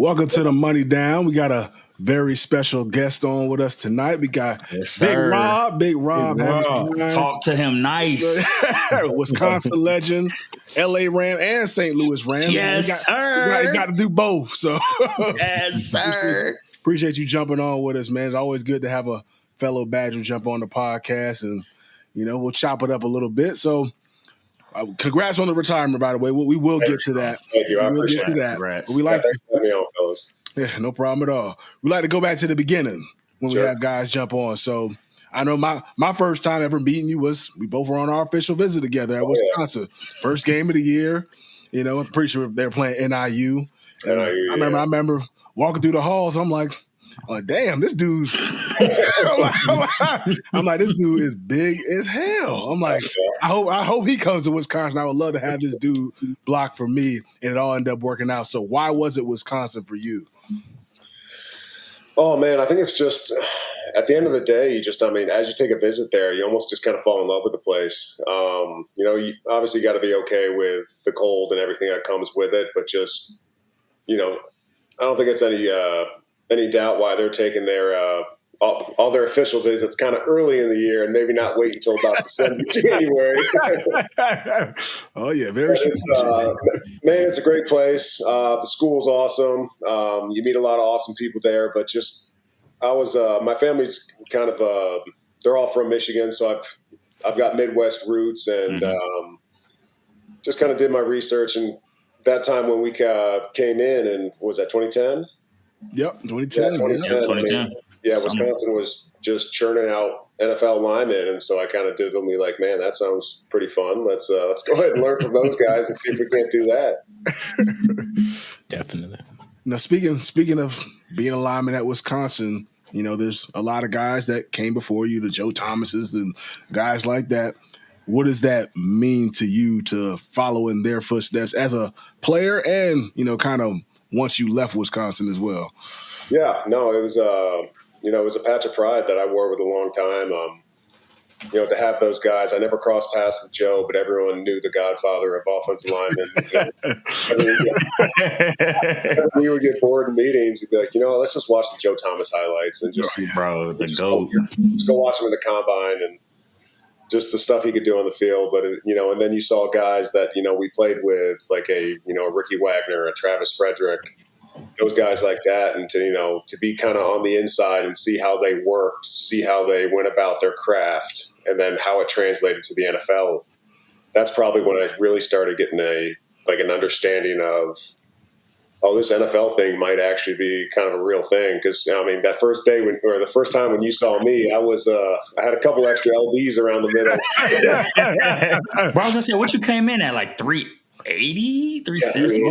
Welcome to the Money Down. We got a very special guest on with us tonight. We got Big Rob Havenstein. Talk to him nice. Wisconsin legend, LA Ram and St. Louis Rams. Yes, sir. You got to do both. So yes, sir. Appreciate you jumping on with us, man. It's always good to have a fellow Badger jump on the podcast, and we'll chop it up a little bit. So congrats on the retirement, by the way. We will get to that. Thank you. I will appreciate get to that. Congrats. We like thanks for having me on, fellas. Yeah, no problem at all. We like to go back to the beginning when Sure. we have guys jump on. So I know my first time ever meeting you was we both were on our official visit together at Wisconsin. Yeah. First game of the year. I'm pretty sure they were playing NIU. I remember walking through the halls. I'm like, damn, this dude's. I'm like, this dude is big as hell. I'm like, I hope he comes to Wisconsin. I would love to have this dude block for me, and it all ended up working out. So why was it Wisconsin for you? Oh man, I think it's just at the end of the day, as you take a visit there, you almost just kind of fall in love with the place. You obviously got to be okay with the cold and everything that comes with it, but just, I don't think it's any doubt why they're taking their all their official visits kind of early in the year and maybe not wait until about December, January. Oh yeah, very true. Man, it's a great place. The school's awesome. You meet a lot of awesome people there, but my family's kind of they're all from Michigan, so I've got Midwest roots, and just kind of did my research. And that time when we came in, and was that 2010? Yep, 2010. Yeah, 2010. 2010. Wisconsin was just churning out NFL linemen, and so I kind of did me like, man, that sounds pretty fun. Let's go ahead and learn from those guys and see if we can't do that. Definitely. Now, speaking of being a lineman at Wisconsin, there's a lot of guys that came before you, the Joe Thomases and guys like that. What does that mean to you to follow in their footsteps as a player and, kind of once you left Wisconsin as well? Yeah, no, it was it was a patch of pride that I wore with a long time. To have those guys, I never crossed paths with Joe, but everyone knew the godfather of offensive linemen. We would get bored in meetings. We'd be like, let's just watch the Joe Thomas highlights and just GOAT. Just go watch him in the combine and just the stuff he could do on the field. But, and then you saw guys that, we played with, like a Ricky Wagner, a Travis Frederick, those guys like that, and to be kind of on the inside and see how they worked, see how they went about their craft, and then how it translated to the NFL. That's probably when I really started getting an understanding of, this NFL thing might actually be kind of a real thing. Because that first day the first time when you saw me, I had a couple extra LBs around the middle. Bro, I was gonna say, what you came in at, like 380, 360?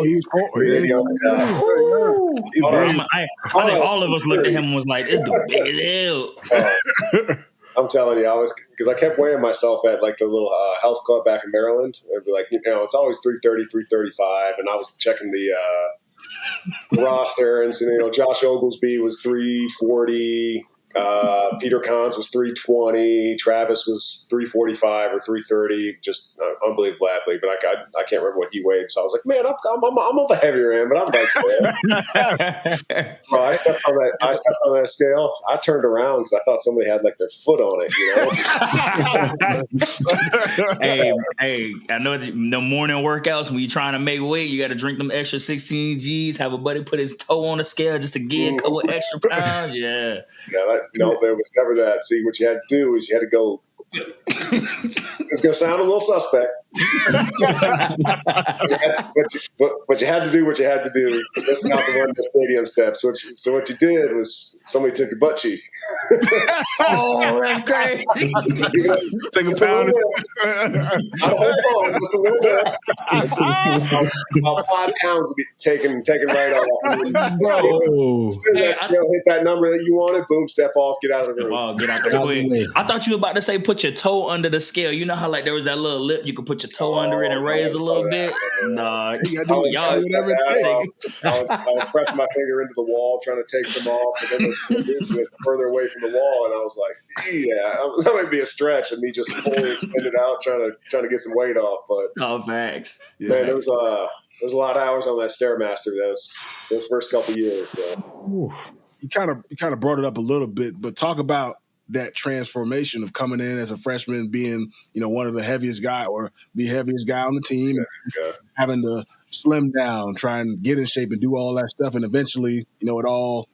I think all of us looked at him and was like, "This dude big as hell." I'm telling you, because I kept weighing myself at like the little health club back in Maryland. It'd be like, it's always 330, 335, and I was checking the roster, and so, Josh Oglesby was 340. Peter Kahns was 320. Travis was 345 or 330. Just unbelievable athlete, but I can't remember what he weighed. So I was like, man, I'm on the heavier end, but I'm right there. Bro, I stepped on that scale. I turned around because I thought somebody had like their foot on it. Hey, I know the morning workouts when you're trying to make weight, you got to drink them extra 16 G's. Have a buddy put his toe on the scale just to get a couple extra pounds. Yeah. No, there was never that. See, what you had to do is you had to go. It's going to sound a little suspect, but you had to do what you had to do. That's not the one the stadium steps. So what you did was somebody took your butt cheek. Oh, that's great. Take a pound. Not a whole pound, just a little bit. About 5 pounds would be taken right off. Bro, hit that number that you wanted. Boom, step off, get out of the room. Wow, get out the way. I thought you were about to say put your toe under the scale. You know how like there was that little lip you could put put your toe under it and raise a little bit. Nah, You y'all gotta do whatever it takes. I was pressing my finger into the wall, trying to take some off, and then moving it further away from the wall, and I was like, yeah, that might be a stretch, and me just fully extended out, trying to get some weight off. But facts. Man, there was a lot of hours on that Stairmaster those first couple years. So. You kind of brought it up a little bit, but talk about that transformation of coming in as a freshman, being one of the heaviest guy or the heaviest guy on the team, having to slim down, try and get in shape and do all that stuff, and eventually it all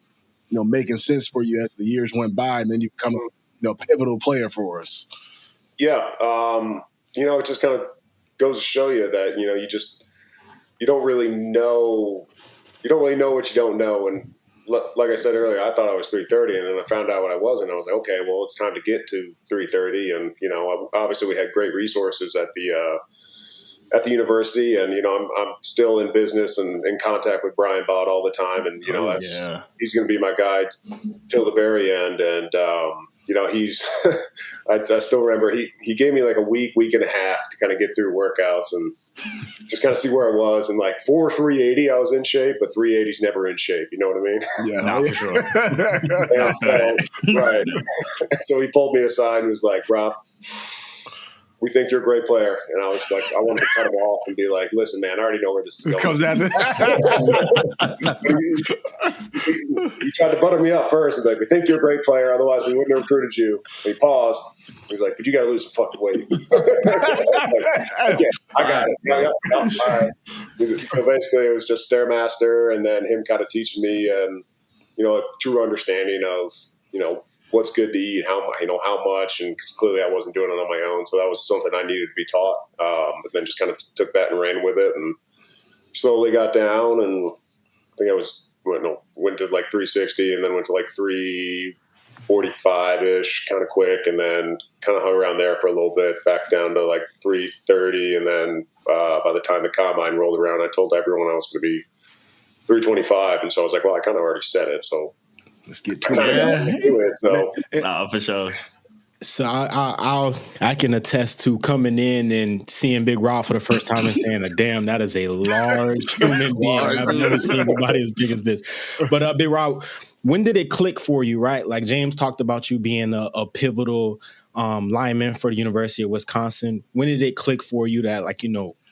making sense for you as the years went by, and then you become a pivotal player for us. Yeah, it just kind of goes to show you that you don't really know what you don't know. And like I said earlier, I thought I was 330, and then I found out what I was, and I was like, okay, well, it's time to get to 330. And obviously we had great resources at the university, and I'm still in business and in contact with Brian Bott all the time, and he's going to be my guide till the very end. And he's I still remember he gave me like a week and a half to kind of get through workouts and just kind of see where I was. And like 380, I was in shape, but 380 is never in shape. You know what I mean? Yeah, for sure. And so, right. So he pulled me aside and was like, Rob, we think you're a great player. And I was like, I wanted to cut him off and be like, listen, man, I already know where this is going. Comes out He tried to butter me up first. He's like, we think you're a great player. Otherwise, we wouldn't have recruited you. And he paused. He was like, but you got to lose some fucking weight. Okay, I got it. Yeah, all right. So basically, it was just Stairmaster and then him kind of teaching me and, a true understanding of, what's good to eat, how much, and because clearly I wasn't doing it on my own, so that was something I needed to be taught. But then just kind of took that and ran with it, and slowly got down. And I think I went to like 360, and then went to like 345 ish, kind of quick, and then kind of hung around there for a little bit, back down to like 330, and then by the time the combine rolled around, I told everyone I was going to be 325, and so I was like, well, I kind of already said it, so. Let's get to it. So, for sure. So I can attest to coming in and seeing Big Rob for the first time and saying, "Damn, that is a large human being. I've never seen anybody as big as this." But Big Rob, when did it click for you? Right, like James talked about you being a pivotal lineman for the University of Wisconsin. When did it click for you that, like,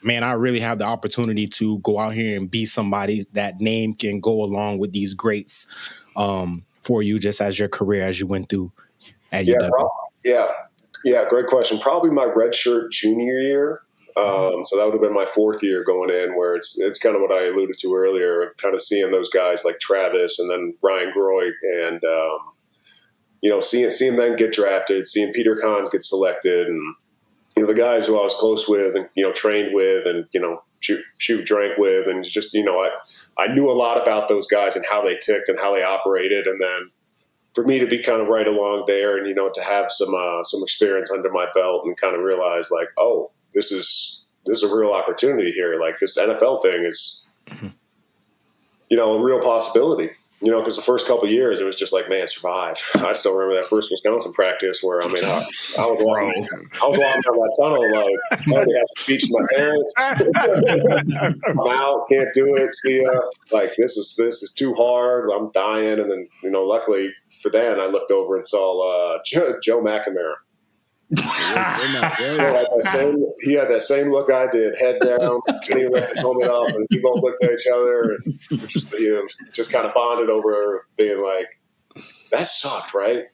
man, I really have the opportunity to go out here and be somebody that name can go along with these greats for you, just as your career as you went through at UW? Yeah, great question. Probably my redshirt junior year. So that would have been my fourth year going in, where it's kind of what I alluded to earlier, kind of seeing those guys like Travis and then Ryan Groy and seeing them get drafted, seeing Peter Kahns get selected, and the guys who I was close with and trained with and drank with, and just I knew a lot about those guys and how they ticked and how they operated, and then for me to be kind of right along there and to have some experience under my belt and kind of realize like, oh, this is a real opportunity here. Like this NFL thing is a real possibility. Because the first couple of years, it was just like, man, survive. I still remember that first Wisconsin practice where, I was walking down that tunnel, like, I already have to speech to my parents. I'm out, can't do it, see ya. Like, this is too hard, I'm dying. And then, luckily for Dan, I looked over and saw Joe McNamara. He had that same look I did, head down, and he lifted his helmet up, and we both looked at each other and just kind of bonded over being like, that sucked, right?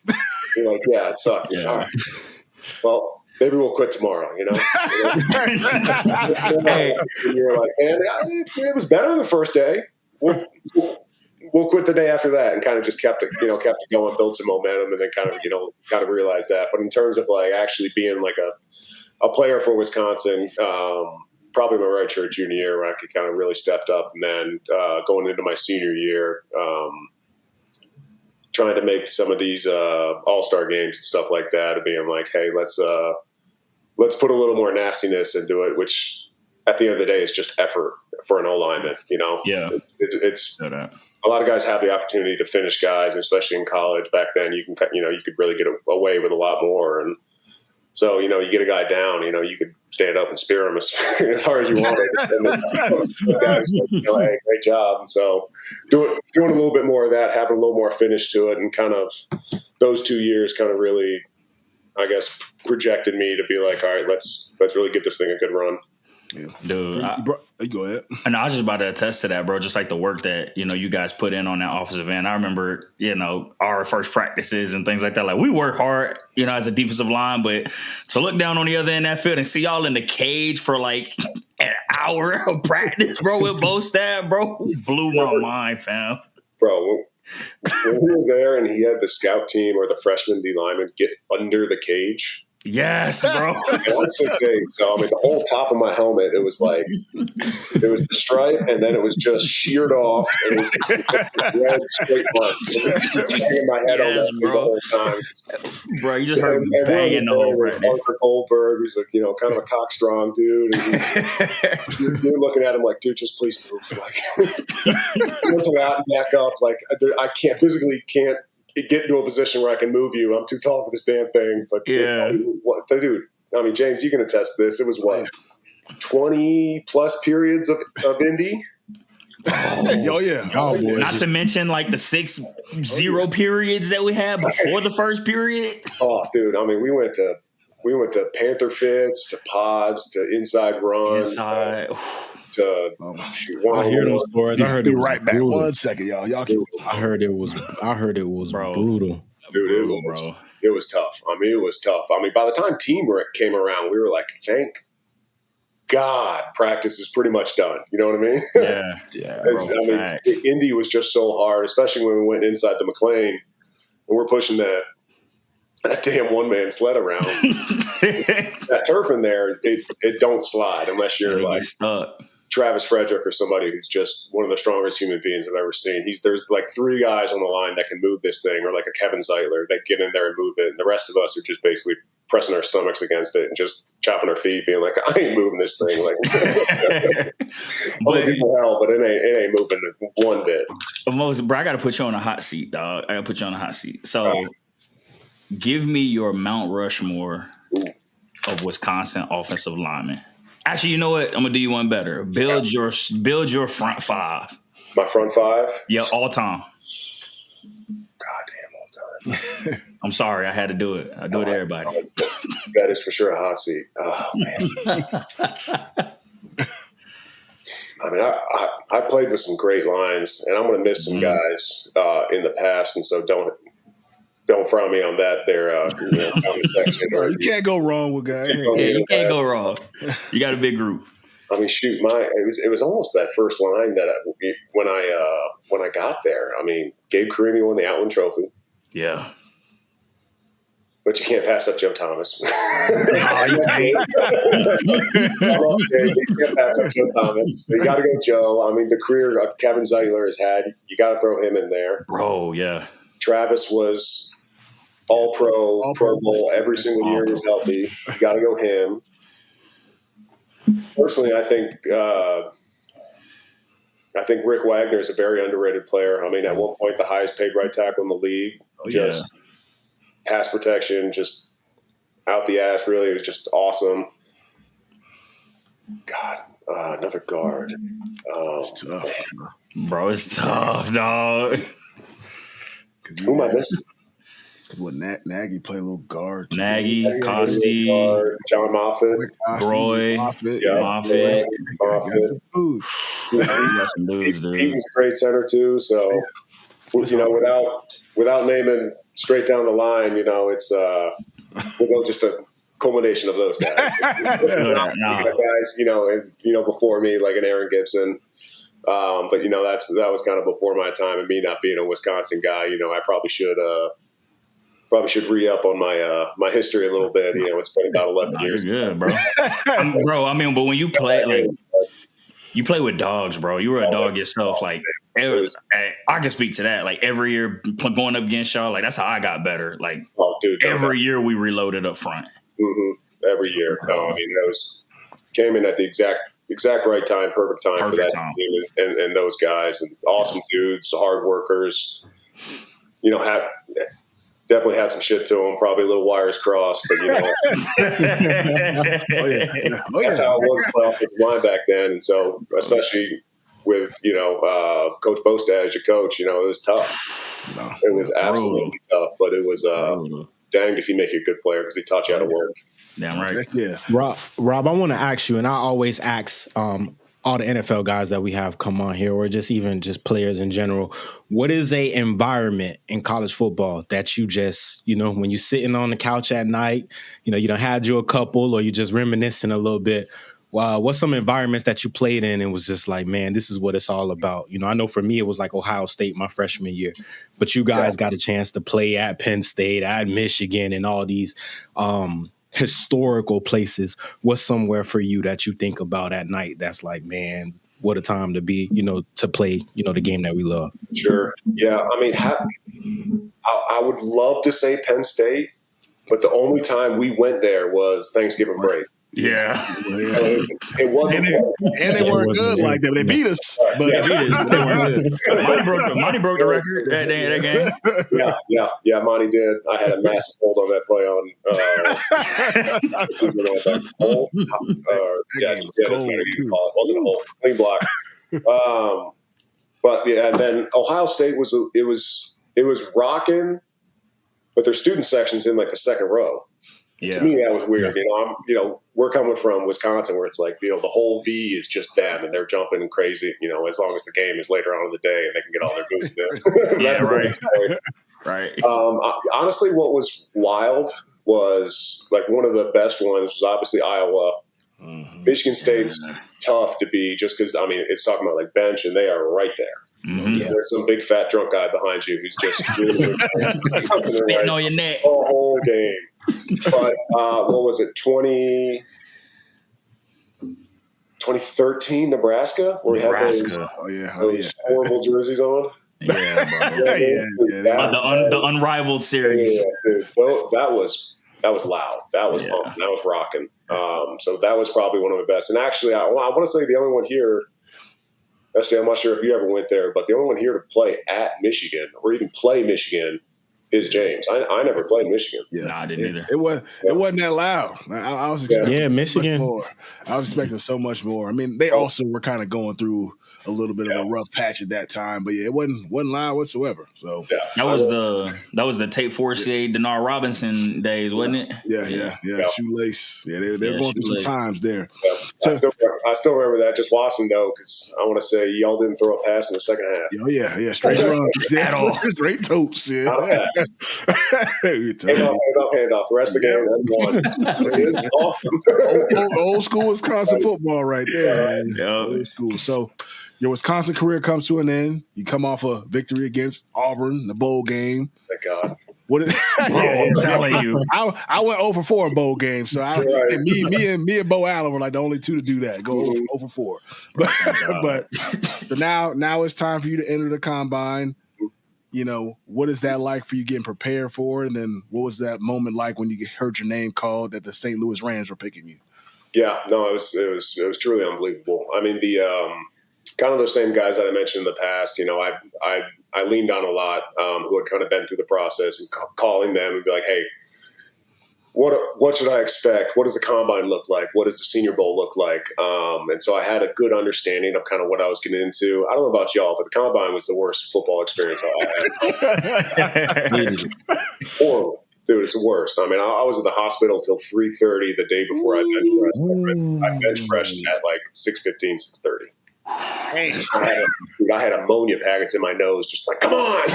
You're like, yeah, it sucked. Yeah. All right. Well, maybe we'll quit tomorrow, And you're like, man, it was better than the first day. We'll quit the day after that, and kind of just kept it going, built some momentum, and then kind of realized that. But in terms of like actually being like a player for Wisconsin, probably my redshirt junior year where I could kind of really stepped up, and then going into my senior year, trying to make some of these all-star games and stuff like that, and being like, hey, let's put a little more nastiness into it, which at the end of the day is just effort for an O-lineman. Yeah, it's a lot of guys have the opportunity to finish guys, and especially in college back then, you could really get away with a lot more. And so, you get a guy down, you could stand up and spear them as hard as you want. And the guys, hey, great job. And so doing a little bit more of that, having a little more finish to it, and kind of those 2 years kind of really, I guess, projected me to be like, all right, let's really give this thing a good run. Yeah. Dude, go ahead. And I was just about to attest to that, bro. Just like the work that, you guys put in on that offensive end. I remember, our first practices and things like that. Like, we work hard, as a defensive line, but to look down on the other end of that field and see y'all in the cage for like an hour of practice, bro, with both staff, bro, blew my mind, fam. Bro, when we were there and he had the scout team or the freshman D lineman get under the cage. Yes, bro. I'm 6'8", so the whole top of my helmet, it was the stripe, and then it was just sheared off, and it was red straight marks. It was hanging my head on that the whole time. Bro, you just heard me banging the whole practice. Arthur Goldberg, who's kind of a cockstrong dude, and you're looking at him like, dude, just please move. Like, once I'm out and back up, like I physically can't get into a position where I can move you. I'm too tall for this damn thing. But dude, James, you can attest to this. It was 20 plus periods of Indy. Oh yeah. Not to mention like the 6-0 periods that we had before the first period. Oh, dude. We went to Panther fits, to pods, to inside runs. I hear those stories. I heard it was right back. brutal. 1 second, y'all. I heard it was brutal. Dude, it was tough. It was tough. By the time team came around, we were like, thank God practice is pretty much done. You know what I mean? Yeah. Indy was just so hard, especially when we went inside the McLean and we're pushing that damn one-man sled around. That turf in there, it don't slide unless you're like stuck. Travis Frederick or somebody who's just one of the strongest human beings I've ever seen. There's like 3 guys on the line that can move this thing, or like a Kevin Zeitler that get in there and move it. And the rest of us are just basically pressing our stomachs against it and just chopping our feet, being like, I ain't moving this thing. Like, other people hell, but it ain't moving one bit. Bro, I got to put you on a hot seat, dog. I got to put you on a hot seat. So give me your Mount Rushmore of Wisconsin offensive linemen. Actually, you know what? I'm gonna do you one better. Build your front 5. My front 5? Yeah, all time. Goddamn, all time. I'm sorry, I had to do it. I do it to everybody. That is for sure a hot seat. Oh man. I played with some great lines, and I'm gonna miss some guys in the past, and so don't frown me on that there. Comment section. You can't go wrong with guys. You can't go wrong. You got a big group. Shoot, it was almost that first line that when I got there. Gabe Carimi won the Outland Trophy. Yeah. But you can't pass up Joe Thomas. Oh, you can't. You can't pass up Joe Thomas. So you got to go Joe. The career Kevin Zeitler has had, you got to throw him in there. Bro, yeah. Travis was All-Pro, Pro Bowl every single year. Was healthy. You got to go him. Personally, I think Rick Wagner is a very underrated player. At one point, the highest paid right tackle in the league. Pass protection, just out the ass. Really, it was just awesome. God, another guard. It's tough, bro. It's tough, dog. Who am I missing? Because what Nagy played a little guard. Nagy, Costi, John Moffitt, Roy, Moffitt. He was a great center too. So, without naming straight down the line, it's just a culmination of those guys. Guys, before me, like an Aaron Gibson. But that was kind of before my time, and me not being a Wisconsin guy. I probably should re-up on my history a little bit. It's been about 11 years. Good, bro. But when you play, you play with dogs, bro. You were a dog yourself. I can speak to that. Every year going up against y'all, that's how I got better. Every year we reloaded up front. Mm-hmm. Every year. Came in at the exact right time, perfect time for that team and those guys, and awesome dudes, hard workers. definitely had some shit to him, probably a little wires crossed, but that's how it was to play offensive line back then. And so, especially with, Coach Bostad as your coach, it was tough. No, it was absolutely tough, but it was danged if you make you a good player because he taught you how to work. Damn right. Yeah. Rob, I want to ask you, and I always ask all the NFL guys that we have come on here, or even just players in general, what is a environment in college football that you just, when you're sitting on the couch at night, you done had you a couple, or you just reminiscing a little bit. What's some environments that you played in and was just like, man, this is what it's all about? I know for me it was like Ohio State my freshman year, but you guys got a chance to play at Penn State, at Michigan, and all these historical places. What's somewhere for you that you think about at night that's like, man, what a time to be, to play, the game that we love? Sure. Yeah. I mean, I would love to say Penn State, but the only time we went there was Thanksgiving break. Yeah. It wasn't. And they weren't good like that. They beat us. But They beat us. They weren't good. Monty broke the record that game. Yeah, Monty did. I had a massive hold on that play on. It wasn't a hold. Clean block. But yeah, and then Ohio State was rocking, but their student section's in like the second row. Yeah. To me, that was weird. We're coming from Wisconsin, where it's like, the whole V is just them, and they're jumping crazy. As long as the game is later on in the day and they can get all their boosts in. That's right. Right. Honestly, what was wild was like one of the best ones was obviously Iowa. Mm-hmm. Michigan State's tough to be just because it's talking about like bench, and they are right there. Mm-hmm. There's some big fat drunk guy behind you who's just spitting on your neck the whole game. But what was it, 2013 Nebraska, where we had those horrible jerseys on? Yeah, bro. The unrivaled series. Yeah, dude. That was loud. That was pumping. That was rocking. So that was probably one of the best. And actually, I want to say the only one here, actually, I'm not sure if you ever went there, but the only one here to play at Michigan or even play Michigan is James. I never played Michigan. Yeah. No, I didn't either. It wasn't that loud. I was expecting Michigan. Much more. I was expecting so much more. They also were kind of going through a little bit of a rough patch at that time, but it wasn't loud whatsoever. So that was the Tate Forcier, Denard Robinson days, wasn't it? Yeah. Shoelace. Yeah, they're going through some times there. Yeah. So, I still remember that, just watching though, because I want to say y'all didn't throw a pass in the second half. Oh yeah, straight runs, at all, straight totes. Yeah, handoff. The rest of the game, it's awesome. Old school Wisconsin football right there. Man. Old school. So your Wisconsin career comes to an end. You come off a victory against Auburn in the bowl game. Thank God. I'm telling you, I went 0 for 4 in bowl games. So me and Bo Allen were like the only two to do that. Go 0 for 4. But so now it's time for you to enter the combine. What is that like for you getting prepared for it? And then what was that moment like when you heard your name called that the St. Louis Rams were picking you? Yeah, no, it was truly unbelievable. The kind of those same guys that I mentioned in the past, I leaned on a lot who had kind of been through the process, and calling them and be like, hey, what should I expect? What does the combine look like? What does the Senior Bowl look like? And so I had a good understanding of kind of what I was getting into. I don't know about y'all, but the combine was the worst football experience I had. Horrible. Dude, it's the worst. I was at the hospital till 3:30 the day before I bench pressed. I bench pressed at like 6:15, 6:30. Hey. I had ammonia packets in my nose, just like, come on.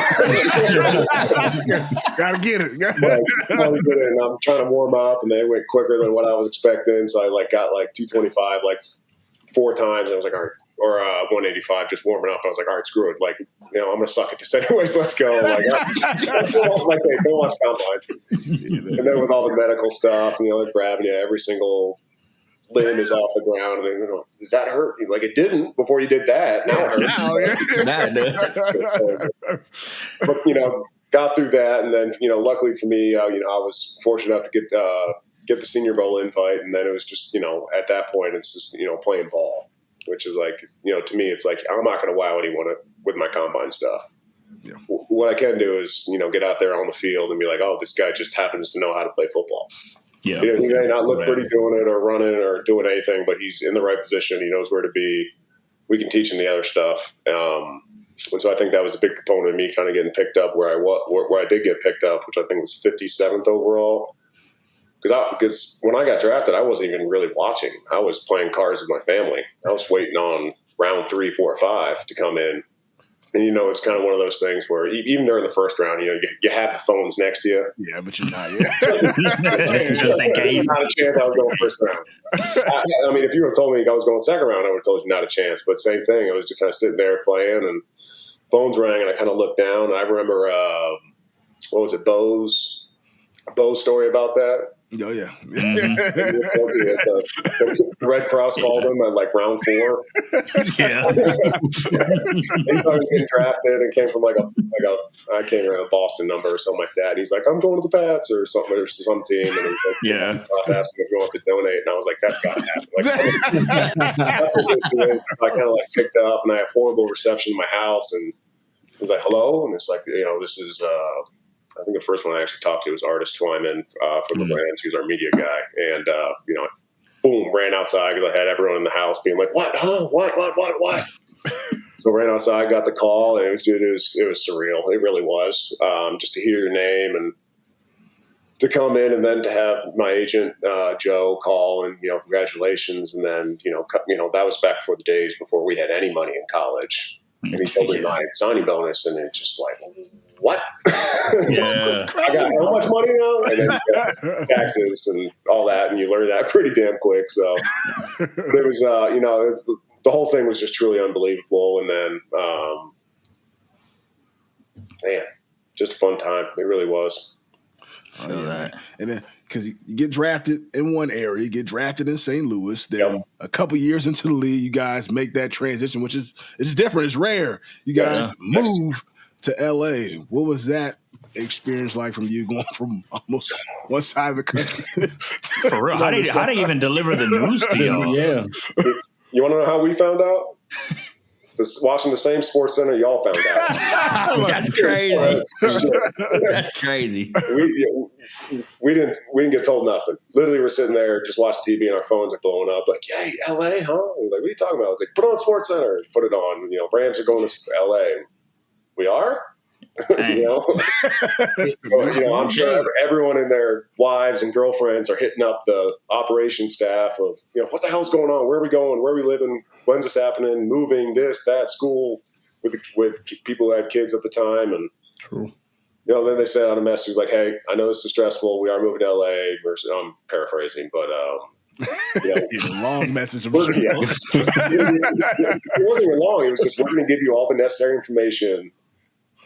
Gotta get it. And I'm trying to warm up, and they went quicker than what I was expecting. So I got 225 4 times. And I was like, all right, or 185 just warming up. I was like, all right, screw it. I'm gonna suck at this anyways. Let's go. Don't watch combine. And then with all the medical stuff, grabbing you every single limb is off the ground, and then does that hurt? It didn't before you did that. Now it hurts. But got through that, and then luckily for me, I was fortunate enough to get the Senior Bowl invite, and then it was just at that point it's just playing ball, which is to me it's like I'm not going to wow anyone with my combine stuff. what I can do is, get out there on the field and be like, oh, this guy just happens to know how to play football. Yeah. He may not look pretty doing it or running or doing anything, but he's in the right position. He knows where to be. We can teach him the other stuff. And so I think that was a big component of me kind of getting picked up where I did get picked up, which I think was 57th overall. Because when I got drafted, I wasn't even really watching. I was playing cards with my family. I was waiting on round 3, 4, 5 to come in. And, it's kind of one of those things where even during the first round, you have the phones next to you. Yeah, but you're not yet. just in case. Not a chance I was going first round. I mean, if you would have told me I was going second round, I would have told you not a chance. But same thing. I was just kind of sitting there playing, and phones rang, and I kind of looked down. And I remember, what was it, Bo's story about that? Oh, yeah. The Red Cross called him at like round 4. Yeah. He thought he was getting drafted and came from I can't remember, a Boston number or something like that. He's like, I'm going to the Pats or something, or some team. And he was like, Yeah. I was asking if you want to donate, and I was like, that's got to happen. That's what this is. I kind of picked up, and I had horrible reception in my house, and he was like, hello, and it's like, this is. I think the first one I actually talked to was Artist Twyman from the Rams, who's our media guy. And, boom, ran outside because I had everyone in the house being like, what? Huh? What? So ran outside, got the call, and it was surreal. It really was. Just to hear your name and to come in, and then to have my agent, Joe, call and, congratulations. And then, that was back before the days before we had any money in college. And he told me my signing bonus, and it just what? Yeah. I got how much money now? And then taxes and all that, and you learn that pretty damn quick. So but it was, the whole thing was just truly unbelievable. And then, man, just a fun time. It really was. And then, because you get drafted in one area, you get drafted in St. Louis. Then a couple years into the league, you guys make that transition, which is different. It's rare. You guys move to LA. What was that experience like from you going from almost one side of the country? For real, how did they even deliver the news to y'all? Yeah. You want to know how we found out? Watching the same Sports Center y'all found out. That's crazy. That's crazy. We didn't get told nothing. Literally, we're sitting there just watching TV and our phones are blowing up. Like, hey, LA, huh? We're like, what are you talking about? I was like, put on Sports Center. Put it on. Rams are going to LA. We are? I'm sure everyone and their wives and girlfriends are hitting up the operations staff of, what the hell's going on? Where are we going? Where are we living? When's this happening? Moving, this, that, school with people who had kids at the time. And, then they sent out a message like, hey, I know this is stressful. We are moving to LA. I'm paraphrasing, but, it's a long message. It wasn't long. It was just, we're going to give you all the necessary information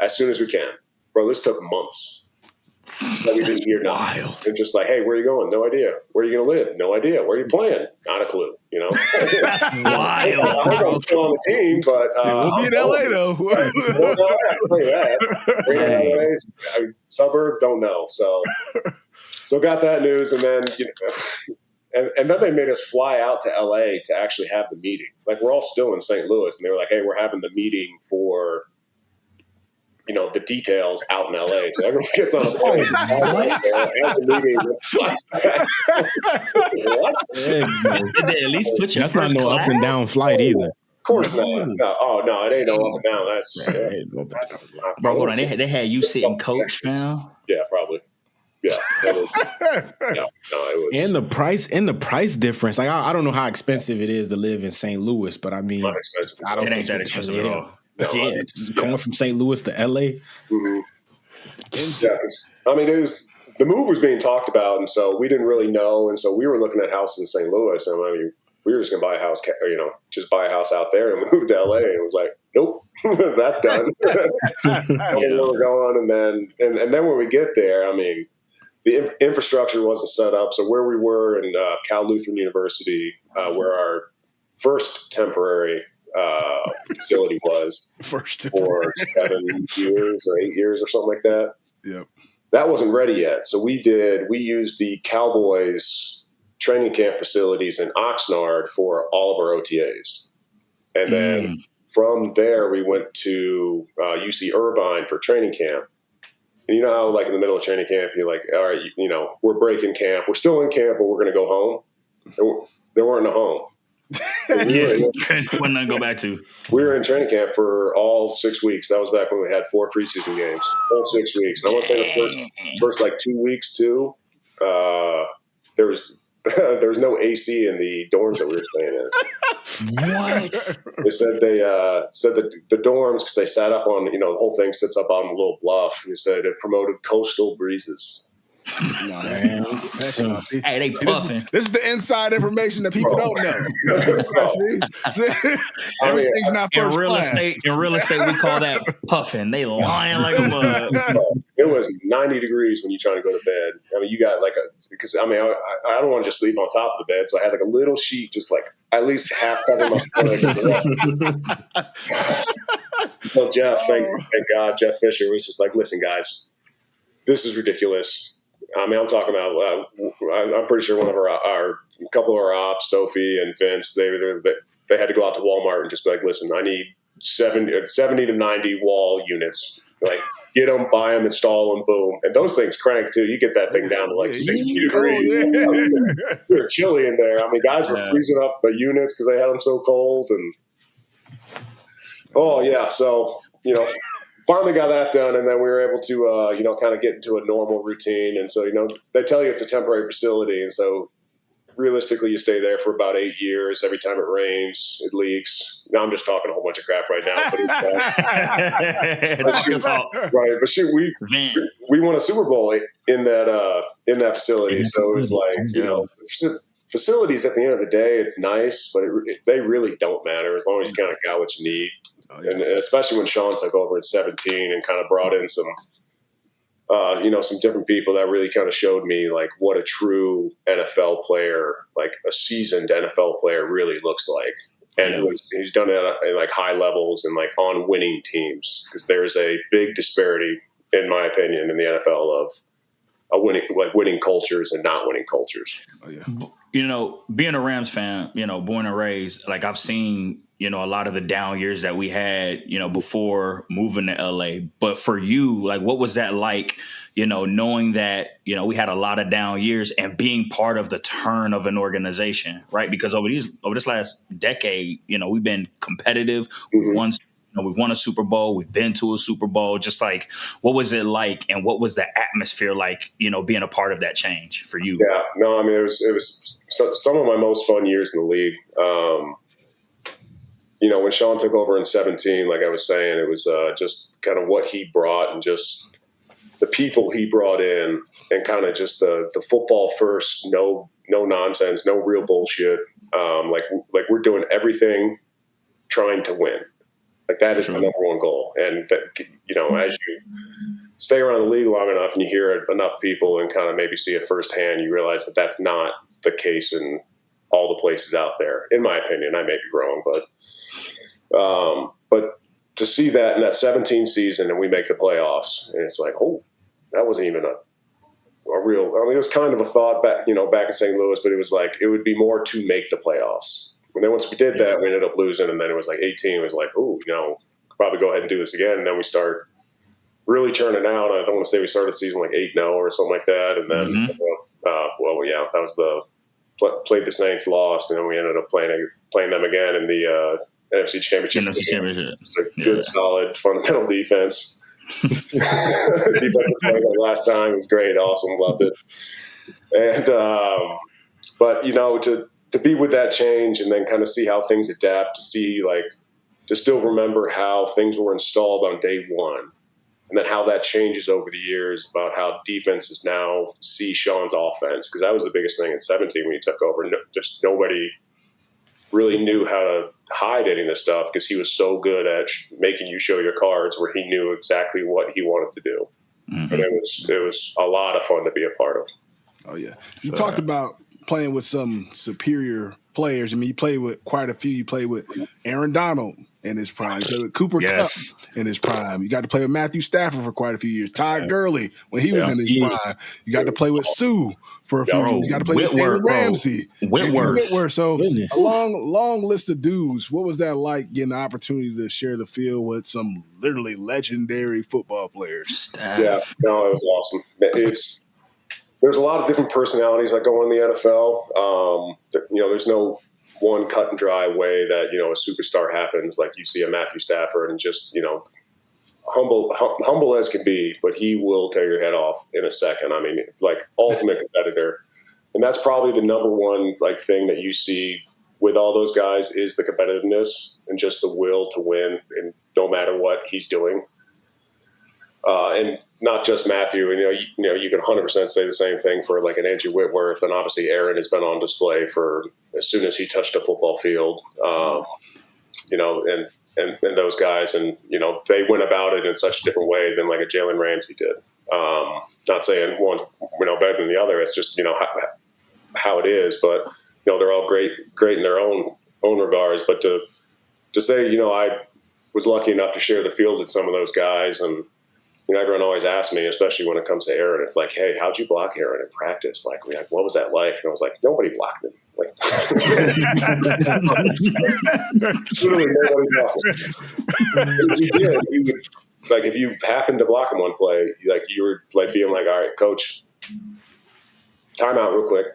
as soon as we can. Bro, this took months. That we didn't hear nothing. Wild. They're just like, hey, where are you going? No idea. Where are you going to live? No idea. Where are you playing? Not a clue. Wild. I'm still on the team, but we'll be in LA though. I can tell you that. Suburbs, don't know. So got that news, and then and then they made us fly out to LA to actually have the meeting. Like, we're all still in St. Louis, and they were like, hey, we're having the meeting for the details out in LA. So everyone gets on a plane. What? Did they at least put you That's not no class? up and down flight either. Of course not. No. Oh, no, it ain't no up and down. That's Bro, hold on. They had you sitting coach, fam? Yeah, probably. Yeah, that was, it was. And the price difference. Like, I don't know how expensive it is to live in St. Louis, but I mean, Not expensive. I don't It ain't think that expensive at all. It's going from St. Louis to LA. Mm-hmm. It was, the move was being talked about, and so we didn't really know, and so we were looking at houses in St. Louis, and we were just going to buy a house, just buy a house out there and move to LA, and it was like, nope, that's done. Where we're going, and then when we get there, the infrastructure wasn't set up, so where we were in Cal Lutheran University, where our first temporary facility was for 7 years or 8 years or something like that. Yep. That wasn't ready yet. So we used the Cowboys training camp facilities in Oxnard for all of our OTAs. And then from there, we went to UC Irvine for training camp. And you know how, like, in the middle of training camp, you're like, all right, we're breaking camp. We're still in camp, but we're going to go home. There weren't a home. When I go back to. We were in training camp for all 6 weeks. That was back when we had 4 preseason games. All 6 weeks. And I want to say the first like 2 weeks, too, there was no AC in the dorms that we were staying in. What? They said that the dorms, because they sat up on, the whole thing sits up on a little bluff. They said it promoted coastal breezes. Man. Hey, they puffing. This is the inside information that people don't know. Everything's not first class. In real estate, we call that puffing. They lying like a mug. It was 90 degrees when you're trying to go to bed. I mean, you got like I don't want to just sleep on top of the bed, so I had like a little sheet, just like at least half cover my stomach. Well, Jeff, thank God, Jeff Fisher was just like, listen, guys, this is ridiculous. I mean, I'm talking about. I'm pretty sure one of our couple of our ops, Sophie and Vince, they had to go out to Walmart and just be like, "Listen, I need 70 to 90 wall units. Like, get them, buy them, install them, boom." And those things crank too. You get that thing down to like 60 degrees. It was chilly in there. I mean, guys were freezing up the units because they had them so cold. And so finally got that done, and then we were able to, kind of get into a normal routine. And so, they tell you it's a temporary facility, and so realistically, you stay there for about 8 years. Every time it rains, it leaks. Now I'm just talking a whole bunch of crap right now. But right, but shoot, we won a Super Bowl in that facility. So it was like, facilities at the end of the day, it's nice, but they really don't matter as long as you kind of got what you need. Oh, yeah. And especially when Sean took over at 17 and kind of brought in some different people that really kind of showed me like what a true NFL player, like a seasoned NFL player, really looks like. And he's done it at like high levels and like on winning teams, because there's a big disparity, in my opinion, in the NFL of winning cultures and not winning cultures. Oh, yeah. Being a Rams fan, born and raised, like I've seen, a lot of the down years that we had, before moving to LA. But for you, like, what was that like, knowing that, we had a lot of down years and being part of the turn of an organization, right? Because over this last decade, we've been competitive. We've won a Super Bowl. We've been to a Super Bowl. Just like, what was it like, and what was the atmosphere like, being a part of that change for you? Yeah, no, I mean, it was some of my most fun years in the league. When Sean took over in 17, like I was saying, it was just kind of what he brought and just the people he brought in, and kind of just the football first, no nonsense, no real bullshit. Like we're doing everything trying to win. Like that is the number one goal. And that, as you stay around the league long enough and you hear enough people and kind of maybe see it firsthand, you realize that that's not the case in all the places out there. In my opinion, I may be wrong, but to see that in that 17 season and we make the playoffs, and it's like, oh, that wasn't even a real. I mean, it was kind of a thought back in St. Louis, but it was like it would be more to make the playoffs. And then once we did that, we ended up losing, and then it was like 18. It was like, oh, probably go ahead and do this again. And then we start really churning out. I don't want to say we started the season like 8-0 or something like that, and then that was played the Saints, lost, and then we ended up playing them again in the NFC Championship. It's a good, solid, fundamental defense. Defensive play that last time was great, awesome, loved it. And but to be with that change and then kind of see how things adapt, to still remember how things were installed on day one, and then how that changes over the years about how defenses now see Sean's offense, because that was the biggest thing in 17 when he took over. Just nobody really knew how to hide any of this stuff, because he was so good at making you show your cards, where he knew exactly what he wanted to do. Mm-hmm. And it was a lot of fun to be a part of. Oh yeah, you talked about playing with some superior players. I mean, you played with quite a few. You played with Aaron Donald in his prime. You played with Cooper Yes. Kupp in his prime. You got to play with Matthew Stafford for quite a few years. Todd Gurley when he was in his prime. You got to play with Sue for a few years. You got to play with Jalen Ramsey. Andrew Whitworth. So Goodness. a long list of dudes. What was that like getting the opportunity to share the field with some literally legendary football players? Yeah, no, it was awesome. There's a lot of different personalities that go in the NFL. There's no one cut and dry way that, a superstar happens. Like you see a Matthew Stafford and just, humble as can be, but he will tear your head off in a second. I mean, it's like ultimate competitor. And that's probably the number one thing that you see with all those guys is the competitiveness and just the will to win, and no matter what he's doing. And not just Matthew, you can 100% say the same thing for like an Andrew Whitworth, and obviously Aaron has been on display for as soon as he touched a football field, and those guys, and they went about it in such a different way than like a Jalen Ramsey did. Not saying one better than the other. It's just how it is, but they're all great in their own regards. But to say I was lucky enough to share the field with some of those guys, and everyone always asks me, especially when it comes to Aaron, it's like, hey, how'd you block Aaron in practice? Like, what was that like? And I was like, nobody blocked him. Like, literally nobody blocked him. If you did, if you happened to block him one play, you were being like, all right, coach, time out real quick.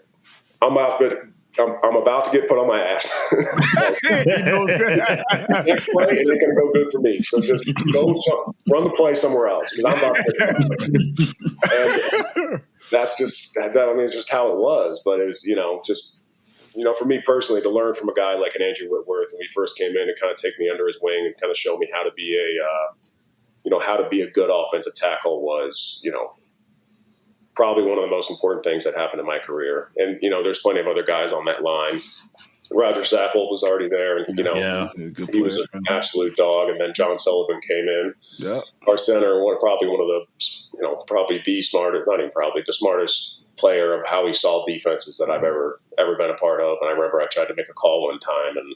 I'm about to get put on my ass. Next play, it ain't going to go good for me. So just run the play somewhere else because I'm about to. And that's just, it's just how it was. But it was, for me personally, to learn from a guy like an Andrew Whitworth when he first came in and kind of take me under his wing and kind of show me how to be a good offensive tackle was, probably one of the most important things that happened in my career. And, there's plenty of other guys on that line. Roger Saffold was already there, and, he was an absolute dog. And then John Sullivan came in. Yeah. Our center, probably one of the, probably the smartest, not even probably, the smartest player of how he saw defenses that I've ever been a part of. And I remember I tried to make a call one time, and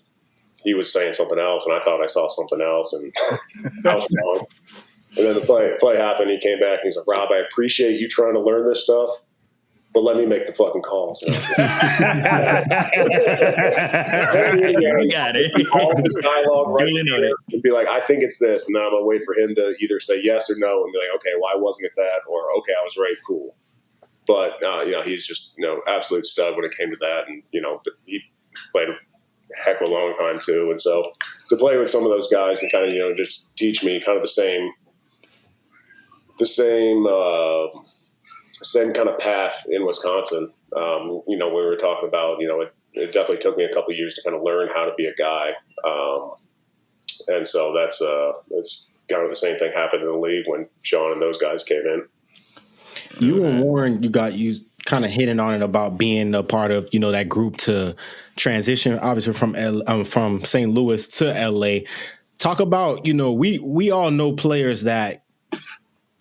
he was saying something else, and I thought I saw something else, and I was wrong. And then the play happened. He came back and he's like, Rob, I appreciate you trying to learn this stuff, but let me make the fucking calls. You got it. All this dialogue right here and be like, I think it's this. And then I'm going to wait for him to either say yes or no and be like, okay, why wasn't it that? Or, okay, I was right, cool. But, he's just, absolute stud when it came to that. And, he played a heck of a long time too. And so to play with some of those guys and kind of, just teach me kind of the same kind of path in Wisconsin. We were talking about, it definitely took me a couple of years to kind of learn how to be a guy. And so that's kind of the same thing happened in the league when Sean and those guys came in. You and Warren, you kind of hitting on it about being a part of, that group to transition, obviously from St. Louis to LA. Talk about, we all know players that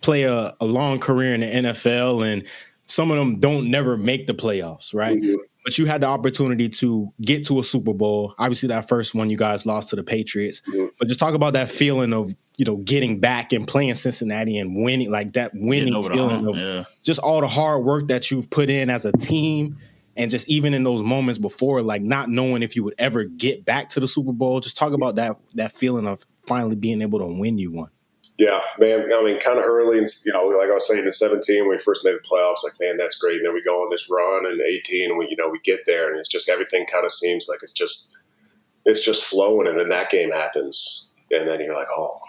play a long career in the NFL, and some of them don't never make the playoffs, right? Mm-hmm. But you had the opportunity to get to a Super Bowl. Obviously, that first one you guys lost to the Patriots. Mm-hmm. But just talk about that feeling of, getting back and playing Cincinnati and winning, like that winning feeling of just all the hard work that you've put in as a team. And just even in those moments before, like not knowing if you would ever get back to the Super Bowl. Just talk about that feeling of finally being able to win you one. Yeah, man. I mean, kind of early, and like I was saying in 17 when we first made the playoffs, like, man, that's great. And then we go on this run in 18, and we get there, and it's just everything kind of seems like it's just flowing, and then that game happens, and then you're like, oh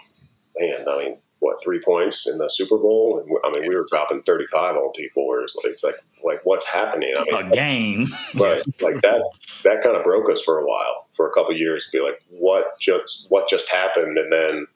man, I mean, what, 3 points in the Super Bowl? And I mean, we were dropping 35 on people, where it's like what's happening? I mean, a game, right? Like that kind of broke us for a while, for a couple of years. Be like, what just happened? And then,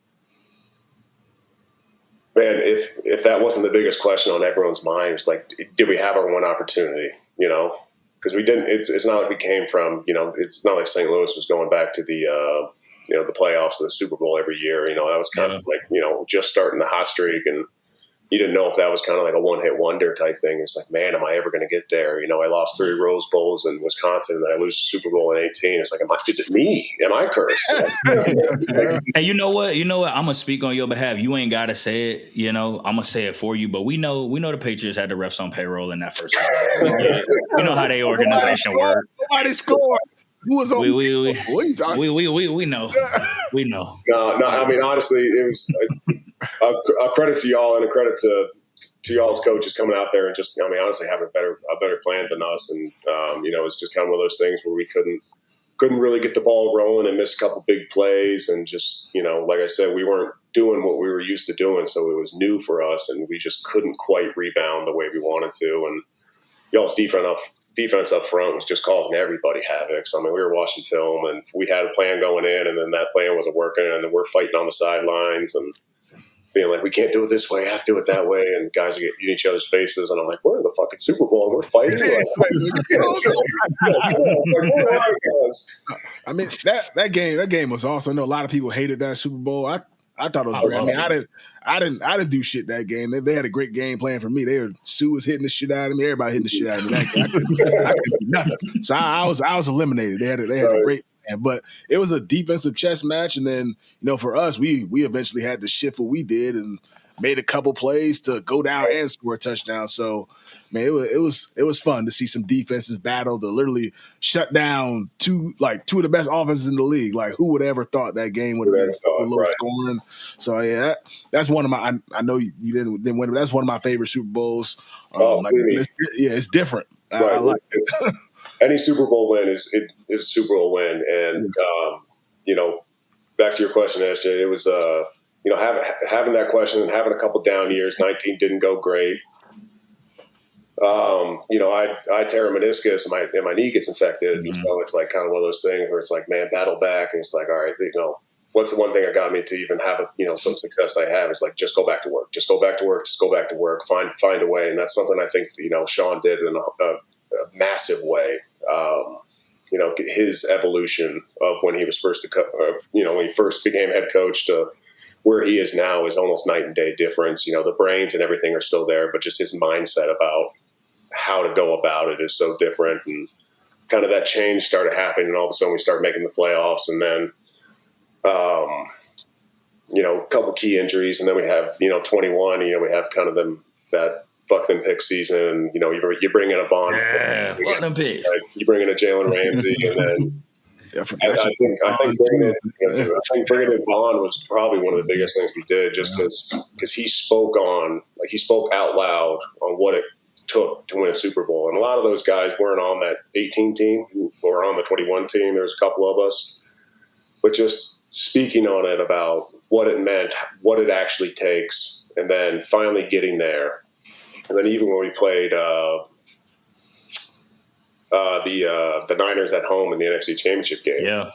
man, if that wasn't the biggest question on everyone's mind, it's like, did we have our one opportunity? Because we didn't. It's not like we came from. It's not like St. Louis was going back to the the playoffs and the Super Bowl every year. That was kind of like just starting the hot streak, and you didn't know if that was kind of like a one-hit wonder type thing. It's like, man, am I ever going to get there? You know, I lost 3 Rose Bowls in Wisconsin, and I lose the Super Bowl in 18. It's like, is it me? Am I cursed? And you know what? I'm gonna speak on your behalf. You ain't gotta say it. You know, I'm gonna say it for you. But we know the Patriots had the refs on payroll in that first game. We know how their organization works. Nobody scored. Who was on? What are you talking? We know. We know. No. I mean, honestly, it was a credit to y'all and a credit to y'all's coaches coming out there and just, I mean, honestly, having a better plan than us. And you know, it's just kind of one of those things where we couldn't really get the ball rolling and miss a couple big plays, and just, you know, like I said, we weren't doing what we were used to doing, so it was new for us, and we just couldn't quite rebound the way we wanted to. And y'all's defense up front was just causing everybody havoc. So, I mean, we were watching film, and we had a plan going in, and then that plan wasn't working, and then we're fighting on the sidelines and being like, we can't do it this way, I have to do it that way, and guys are getting in each other's faces, and I'm like, we're in the fucking Super Bowl, and we're fighting. I mean, that game was awesome. I know a lot of people hated that Super Bowl. I thought it was great. I mean, I didn't do shit that game. They had a great game plan for me. Sue was hitting the shit out of me. Everybody hitting the shit out of me. I couldn't do nothing. So I was eliminated. They had a great plan, but it was a defensive chess match. And then, you know, for us, we eventually had to shift what we did and made a couple plays to go down and score a touchdown. So, man, it was fun to see some defenses battle to literally shut down two of the best offenses in the league. Like, who would have ever thought that game would have been a low scoring? So yeah, that's one of my. I know you didn't win, but that's one of my favorite Super Bowls. It's different. Right. I like it. Any Super Bowl win is a Super Bowl win, and you know, back to your question, SJ, it was you know, having that question and having a couple down years. 19 didn't go great. You know, I tear a meniscus and my knee gets infected. Mm-hmm. So it's like kind of one of those things where it's like, man, battle back. And it's like, all right, you know, what's the one thing that got me to even have some success I have is like, just go back to work, just go back to work, just go back to work, find a way. And that's something I think, you know, Sean did in a massive way. You know, his evolution of when he was when he first became head coach to where he is now is almost night and day difference. You know, the brains and everything are still there, but just his mindset about how to go about it is so different. And kind of that change started happening, and all of a sudden we started making the playoffs. And then, you know, a couple key injuries, and then we have, you know, 21, you know, we have kind of that fuck them pick season. And, you know, you bring in a Bond. Yeah, fuck them picks. You bring in a Jalen Ramsey, and then I think bringing in Vaughn was probably one of the biggest things we did, just because he spoke out loud on what it took to win a Super Bowl. And a lot of those guys weren't on that 18 team or on the 21 team. There's a couple of us, but just speaking on it about what it meant, what it actually takes, and then finally getting there. And then even when we played the Niners at home in the NFC Championship game. Yeah.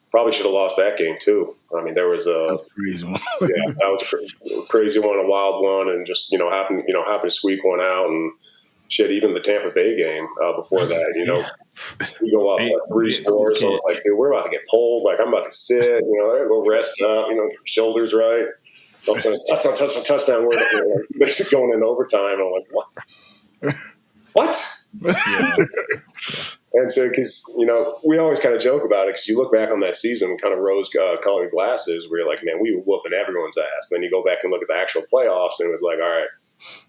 Probably should have lost that game too. I mean, that was a crazy one. Yeah, that was a crazy one, a wild one, and just happened to squeak one out. And shit, even the Tampa Bay game before that, you know, we go up 3 scores. So I was like, dude, we're about to get pulled. Like, I'm about to sit. You know, go rest up. You know, shoulders right. All of a sudden, touchdown. We're basically going in overtime. I'm like, what? Yeah. And so, because, you know, we always kind of joke about it, because you look back on that season with kind of rose-colored glasses where you're like, man, we were whooping everyone's ass. Then you go back and look at the actual playoffs, and it was like, all right,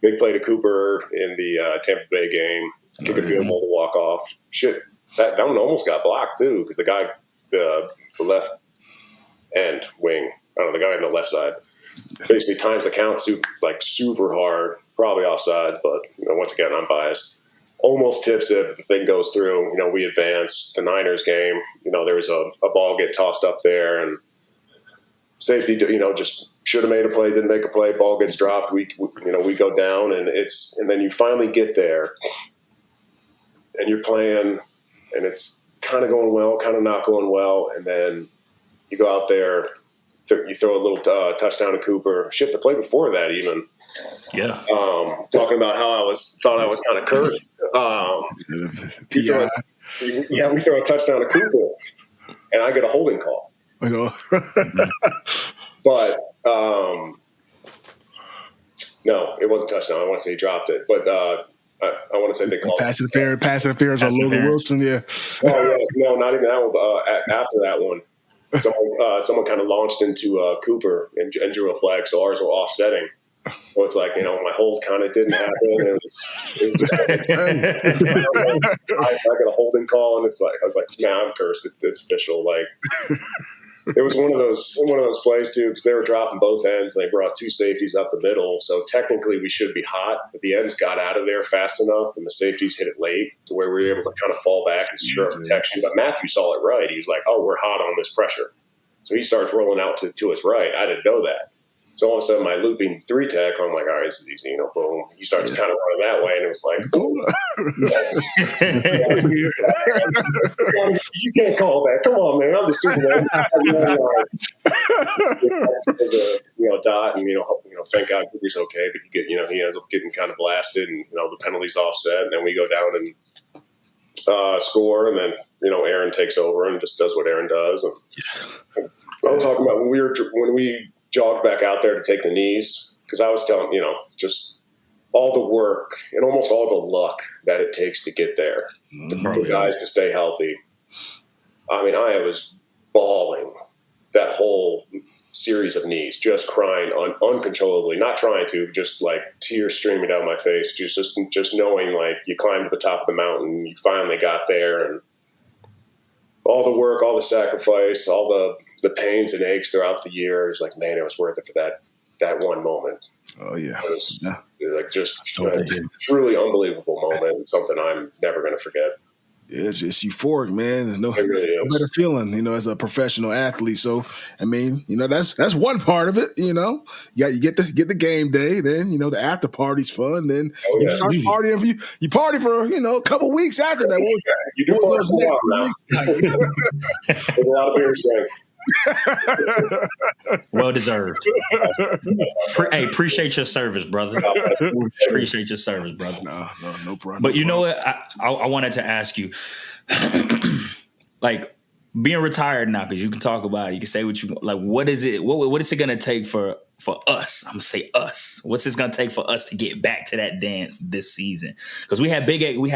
big play to Cooper in the Tampa Bay game, kick a field goal to walk off. Shit, that one almost got blocked too, because the guy, the left end wing, I don't know, the guy on the left side, basically times the count super hard, probably offsides, but, you know, once again, I'm biased. Almost tips it, but the thing goes through. You know, we advance. The Niners game, you know, there was a ball get tossed up there, and safety, you know, just should have made a play, didn't make a play. Ball gets dropped. We go down, and then you finally get there, and you're playing, and it's kind of going well, kind of not going well, and then you go out there, you throw a little touchdown to Cooper. Shit, the play before that even. Yeah. Talking about how thought I was kind of cursed. We throw a touchdown to Cooper, and I get a holding call. But it wasn't a touchdown. I want to say he dropped it, but I want to say they called pass interference on Logan Wilson. Yeah. Oh yeah, no, not even that one. After that one, someone kind of launched into Cooper and drew a flag, so ours were offsetting. So it's like, my hold kind of didn't happen. It was just I got a holding call, and I was like, man, I'm cursed. It's official. Like, it was one of those plays too, because they were dropping both ends. And they brought two safeties up the middle, so technically we should be hot, but the ends got out of there fast enough, and the safeties hit it late to where we were able to kind of fall back and secure protection. But Matthew saw it right. He was like, "Oh, we're hot on this pressure," so he starts rolling out to his right. I didn't know that. So all of a sudden, my looping 3-tech, I'm like, all right, this is easy, boom. He starts kind of running that way, and it was like, you can't call that. Come on, man, I'm the Superman. It was a dot, and thank God Cooper's okay, but he ends up getting kind of blasted, and the penalty's offset, and then we go down and score, and then Aaron takes over and just does what Aaron does. And I'm talking about when we jogged back out there to take the knees, because I was telling, just all the work and almost all the luck that it takes to get there, for guys to stay healthy. I mean, I was bawling that whole series of knees, just crying uncontrollably, not trying to, just like tears streaming down my face, just knowing like you climbed to the top of the mountain, you finally got there, and all the work, all the sacrifice, all the pains and aches throughout the year is like, man, it was worth it for that one moment. Oh yeah. It was like just a truly unbelievable moment. Something I'm never going to forget. Yeah, it's euphoric, man. There's no really better feeling, as a professional athlete. So, I mean, that's one part of it. You get the game day, then the after party's fun. Then you start partying. You party for a couple weeks after that. You do those next There's a lot of beer strength. Well deserved. Hey, appreciate your service, brother. Appreciate your service, brother. No problem. But what? I wanted to ask you, like being retired now, because you can talk about it. You can say what you like. What is it? What is it going to take for us? I'm gonna say us. What's it going to take for us to get back to that dance this season? Because we had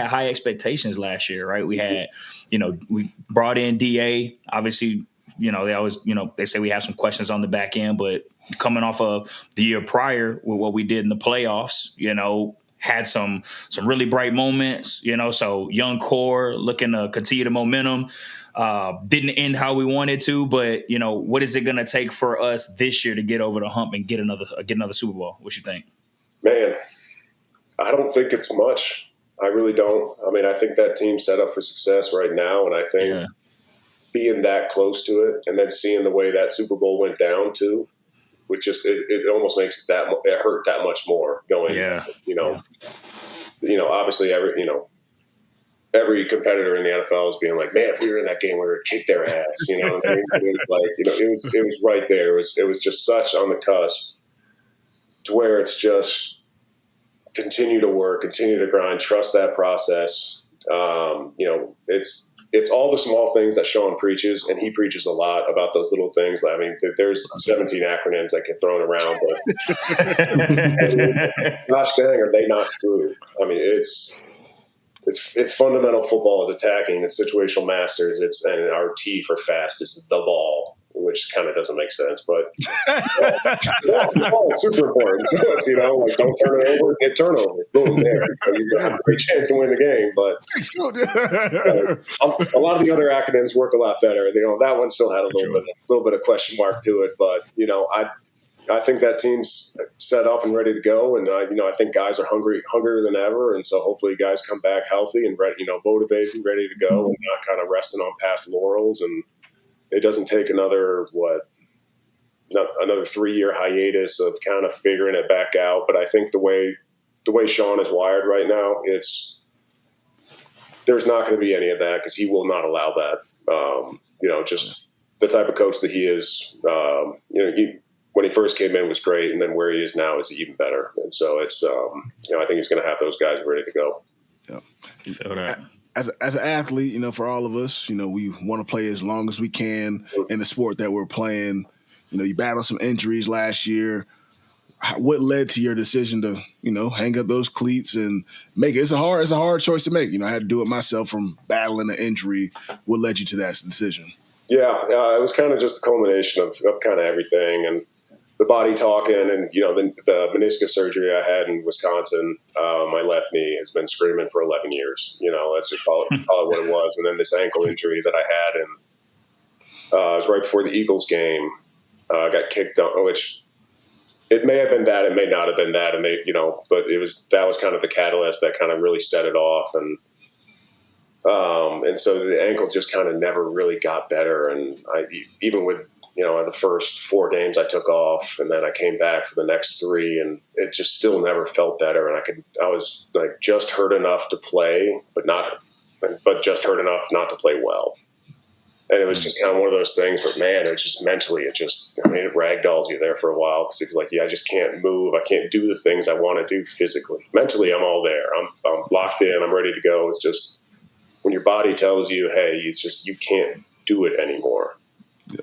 high expectations last year, right? We had, we brought in DA, obviously. They always, they say we have some questions on the back end, but coming off of the year prior with what we did in the playoffs, had some really bright moments, so young core looking to continue the momentum. Didn't end how we wanted to, but what is it going to take for us this year to get over the hump and get another Super Bowl? What you think? Man, I don't think it's much. I really don't. I mean, I think that team's set up for success right now, and I think being that close to it and then seeing the way that Super Bowl went down too, which just it almost makes it hurt that much more going. Obviously every competitor in the NFL is being like, man, if we were in that game, we would kick their ass. You know what I mean? It was right there. It was just such on the cusp to where it's just continue to work, continue to grind, trust that process. It's all the small things that Sean preaches, and he preaches a lot about those little things. I mean, there's 17 acronyms that get thrown around, but gosh dang, are they not true? I mean, it's fundamental football is attacking, it's situational masters, and our T for fast is the ball, which kind of doesn't make sense, but the ball is super important. So it's, don't turn it over, get turnovers. Boom, there. You're going to have a great chance to win the game. But a lot of the other acronyms work a lot better. That one still had a little bit of question mark to it. But, I think that team's set up and ready to go. And, I think guys are hungrier than ever. And so hopefully guys come back healthy and ready, motivated and ready to go and not kind of resting on past laurels. And it doesn't take another 3-year hiatus of kind of figuring it back out. But I think the way Sean is wired right now, there's not going to be any of that because he will not allow that. Just the type of coach that he is. When he first came in was great, and then where he is now is even better. And so it's I think he's going to have those guys ready to go. Yeah. As an athlete, for all of us, we want to play as long as we can in the sport that we're playing. You battled some injuries last year. what led to your decision to, hang up those cleats and make it? It's a hard choice to make. I had to do it myself from battling an injury. What led you to that decision? Yeah, it was kind of just the culmination of kind of everything, and the body talking, and the meniscus surgery I had in Wisconsin. My left knee has been screaming for 11 years. Let's just call it what it was. And then this ankle injury that I had, and it was right before the Eagles game. I got kicked on, which it may have been that, it may not have been that, and but that was kind of the catalyst that kind of really set it off, and so the ankle just kind of never really got better, and even with the first 4 games I took off, and then I came back for the next 3, and it just still never felt better, and I was like just hurt enough to play, but just hurt enough not to play well. And it was just kind of one of those things where, man, it's just mentally, it ragdolls you there for a while, because it's like, I just can't move. I can't do the things I want to do physically. Mentally, I'm all there. I'm locked in. I'm ready to go. It's just when your body tells you, hey, you can't do it anymore. Yeah.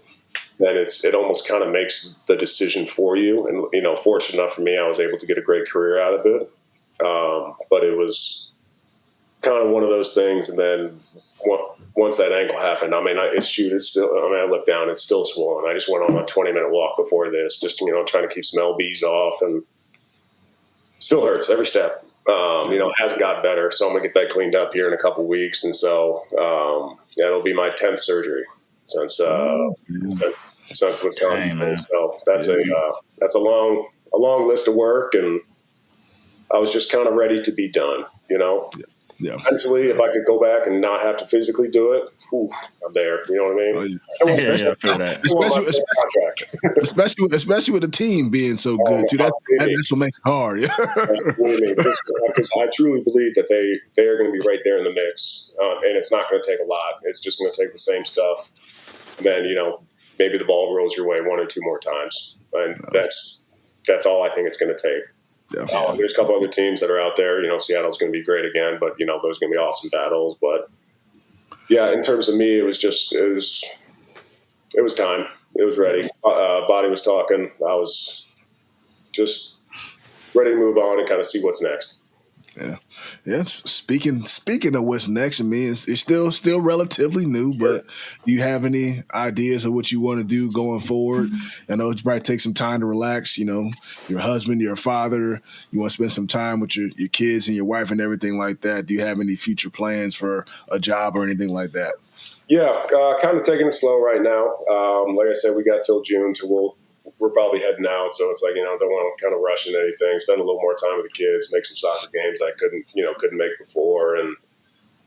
Then it almost kind of makes the decision for you. And, fortunate enough for me, I was able to get a great career out of it. But it was kind of one of those things. And then once that ankle happened, it's still, I look down, it's still swollen. I just went on a 20-minute walk before this, just, trying to keep some LBs off, and still hurts every step. It hasn't gotten better. So I'm going to get that cleaned up here in a couple weeks. And so, it'll be my 10th surgery since Wisconsin. Dang, so that's a long list of work. And I was just kind of ready to be done, Yeah. Mentally, if I could go back and not have to physically do it, I'm there. You know what I mean? I feel that. Especially with the team being so good too. That's what makes it hard. Because I truly believe that they are going to be right there in the mix, and it's not going to take a lot. It's just going to take the same stuff, and then maybe the ball rolls your way 1 or 2 more times, and that's all I think it's going to take. Yeah. There's a couple other teams that are out there. Seattle's going to be great again, but those are going to be awesome battles. But yeah, in terms of me, it was time. It was ready. Body was talking. I was just ready to move on and kind of see what's next. Yeah. Yes. Speaking of what's next, it's still relatively new, but do you have any ideas of what you want to do going forward? I know it's probably take some time to relax. Your husband, your father, you want to spend some time with your kids and your wife and everything like that. Do you have any future plans for a job or anything like that? Yeah, kind of taking it slow right now. Like I said, we got till June we're probably heading out, so it's like, don't want to kind of rush into anything, spend a little more time with the kids, make some soccer games I couldn't make before, and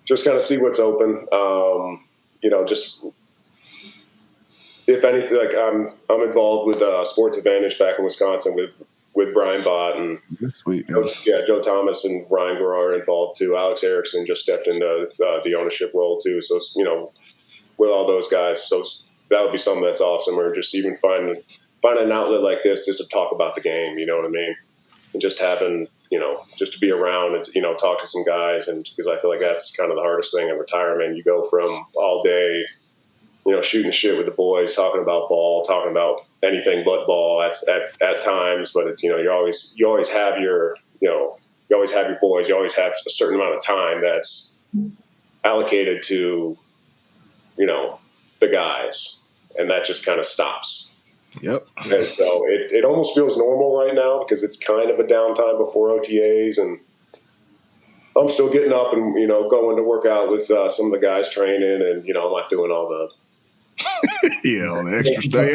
just kind of see what's open. Just if anything, like I'm involved with Sports Advantage back in Wisconsin with Brian Bott and sweet. Joe Thomas and Ryan Guerrero are involved too. Alex Erickson just stepped into the ownership role too. So with all those guys, so that would be something that's awesome. Or just even finding an outlet like this just to talk about the game, you know what I mean? And just having, just to be around and, talk to some guys. And because I feel like that's kind of the hardest thing in retirement. You go from all day, shooting shit with the boys, talking about ball, talking about anything but ball at times. But it's, you always have your boys, you always have a certain amount of time that's allocated to, the guys. And that just kind of stops. Yep. And so it almost feels normal right now because it's kind of a downtime before OTAs, and I'm still getting up and, going to work out with some of the guys training, and, I'm not doing all the all the extra stuff.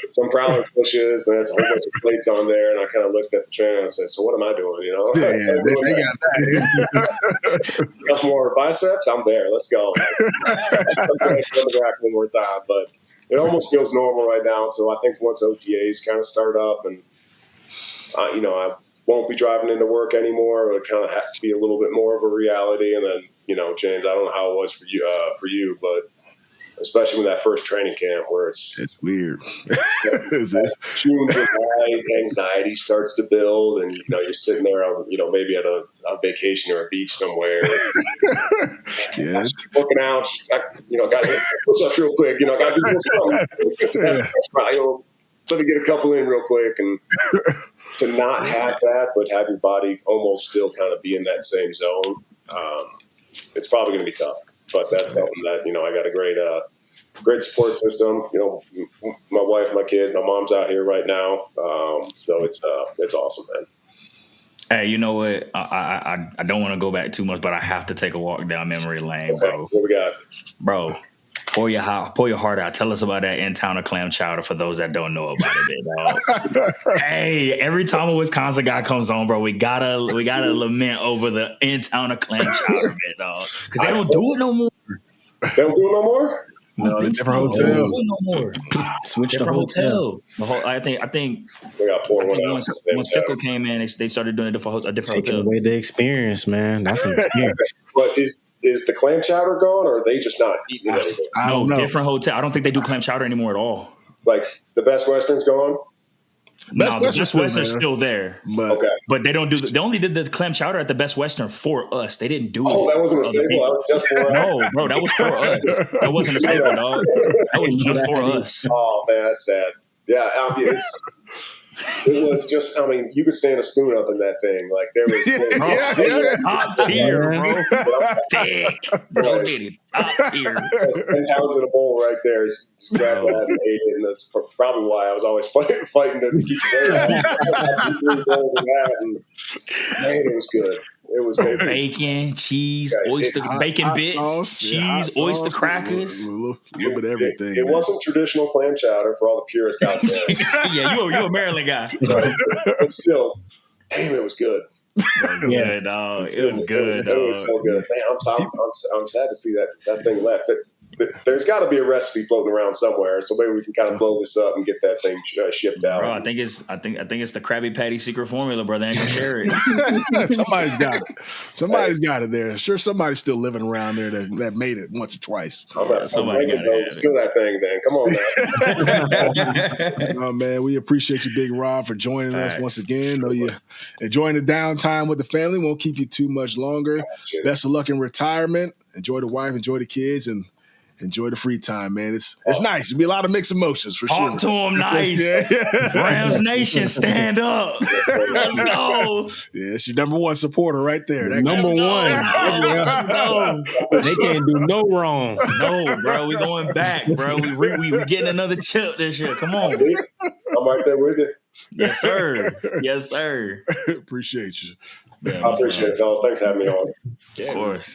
Some prowler pushes, and there's a whole bunch of plates on there, and I kind of looked at the trainer and said, so what am I doing, they got that. A couple more biceps, I'm there, let's go. I'm going to the rack one more time, but it almost feels normal right now. So I think once OTAs kind of start up, and I won't be driving into work anymore, it'll kind of have to be a little bit more of a reality. And then, James, I don't know how it was for you, but especially with that first training camp where it's weird. June, July, anxiety starts to build, and you're sitting there, maybe at a vacation or a beach somewhere. Yes, working out. Guys, push up real quick. Got to do this. So to get a couple in real quick and to not have that, but have your body almost still kind of be in that same zone, it's probably going to be tough. But that's something that, I got a great support system. My wife, my kids, my mom's out here right now. So it's awesome, man. Hey, you know what? I don't want to go back too much, but I have to take a walk down memory lane, Okay, bro. what we got? Bro, pour your heart out. Tell us about that in-towner clam chowder for those that don't know about it, dog. Hey, every time a Wisconsin guy comes on, bro, we gotta lament over the in-towner clam chowder, dog, because they don't do it no more. They don't do it no more? No, I think different so. hotel. No more. Switch the Different hotel. hotel. I think We got to pour one out. once Fickle came in, they started doing a different Taking hotel. away the experience, man. That's an experience. But is the clam chowder gone, or are they just not eating it anymore? I don't know. Different hotel. I don't think they do clam chowder anymore at all. Like the Best Western's gone? No, the Best still Western's there. still there. But Okay. But they don't do. They only did the clam chowder at the Best Western for us. They didn't do. Oh, it that wasn't a for other staple. people. That was just for us. No, bro, that was for us. That wasn't a staple, dog. That was just for us. Oh man, that's sad. Yeah, it was just. I mean, you could stand a spoon up in that thing. Like there was Top tier, bro. Thick, bro. Right. Did it. Top tier. 10 pounds in a bowl right there. Just grabbed that and ate it, and that's probably why I was always fighting to keep it. 3 bowls of that, and man, it was good. It was good. Bacon, cheese, Yeah, oyster, bacon hot bits, sauce, cheese, hot oyster sauce, crackers. a little bit of everything. It wasn't traditional clam chowder for all the purists out there. Yeah, you a Maryland guy. But still, damn, it was good. Yeah, dog. It was good, It dog. was so good. Man, I'm sad to see that thing left. But there's got to be a recipe floating around somewhere, so maybe we can kind of blow this up and get that thing shipped out. Bro, I think it's the Krabby Patty secret formula, brother. Ain't gonna share it. Somebody's got it. Somebody's got it there. Sure, somebody's still living around there that made it once or twice. Somebody got it. Steal that thing, then. Come on, man. Oh, man, we appreciate you, Big Rob, for joining us Facts. once again. Know you enjoying the downtime with the family. Won't keep you too much longer. Best of luck in retirement. Enjoy the wife, enjoy the kids, and enjoy the free time, man. It's nice. It'll be a lot of mixed emotions for sure. Talk to him nice. Rams Nation, stand up. Let's go. Yeah, it's your number one supporter right there. That Number guy. one. No, They can't do no wrong. no, bro. We going back, bro. We getting another chip this year. Come on. I'm right there with you. Yes, sir. Yes, sir. Appreciate you. I appreciate it, fellas. Thanks for having me on. Of course.